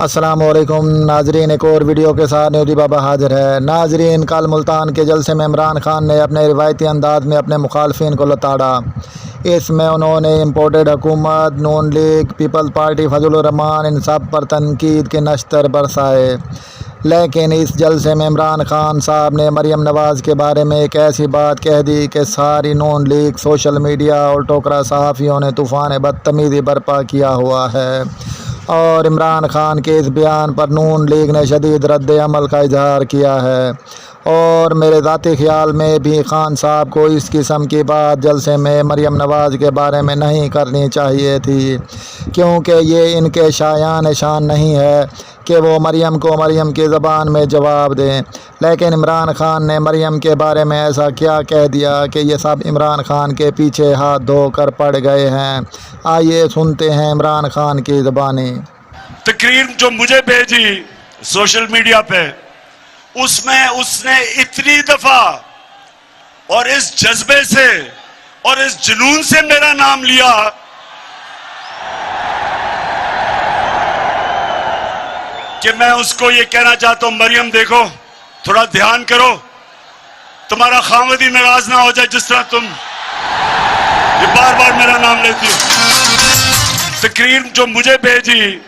السلام علیکم ناظرین، ایک اور ویڈیو کے ساتھ نیودی بابا حاضر ہے۔ ناظرین، کل ملتان کے جلسے میں عمران خان نے اپنے روایتی انداز میں اپنے مخالفین کو لتاڑا۔ اس میں انہوں نے امپورٹڈ حکومت، نون لیگ، پیپلز پارٹی، فضل الرحمان، ان سب پر تنقید کے نشتر برسائے۔ لیکن اس جلسے میں عمران خان صاحب نے مریم نواز کے بارے میں ایک ایسی بات کہہ دی کہ ساری نون لیگ، سوشل میڈیا اور ٹوکرا صحافیوں نے طوفان بدتمیزی برپا کیا ہوا ہے، اور عمران خان کے اس بیان پر نون لیگ نے شدید رد عمل کا اظہار کیا ہے۔ اور میرے ذاتی خیال میں بھی خان صاحب کو اس قسم کی بات جلسے میں مریم نواز کے بارے میں نہیں کرنی چاہیے تھی، کیونکہ یہ ان کے شایان شان نہیں ہے کہ وہ مریم کی زبان میں جواب دیں۔ لیکن عمران خان نے مریم کے بارے میں ایسا کیا کہہ دیا کہ یہ سب عمران خان کے پیچھے ہاتھ دھو کر پڑ گئے ہیں۔ آئیے سنتے ہیں عمران خان کی زبانی۔ تقریر جو مجھے بھیجی سوشل میڈیا پہ، اس میں اس نے اتنی دفعہ اور اس جذبے سے اور اس جنون سے میرا نام لیا کہ میں اس کو یہ کہنا چاہتا ہوں، مریم دیکھو، تھوڑا دھیان کرو، تمہارا خاوند ہی ناراض نہ ہو جائے جس طرح تم یہ بار بار میرا نام لیتی ہو۔ تقریر جو مجھے بھیجی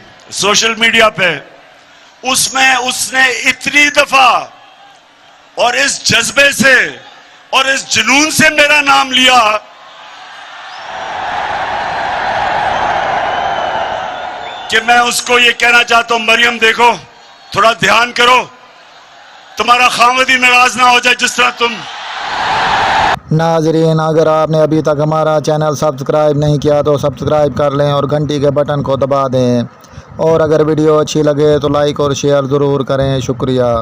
سوشل میڈیا پہ، اس میں اس نے اتنی دفعہ اور اس جذبے سے اور اس جنون سے میرا نام لیا کہ میں اس کو یہ کہنا چاہتا ہوں، مریم دیکھو، تھوڑا دھیان کرو، تمہارا خاوند ہی ناراض نہ ہو جائے جس طرح تم۔ ناظرین، اگر آپ نے ابھی تک ہمارا چینل سبسکرائب نہیں کیا تو سبسکرائب کر لیں اور گھنٹی کے بٹن کو دبا دیں، اور اگر ویڈیو اچھی لگے تو لائک اور شیئر ضرور کریں۔ شکریہ۔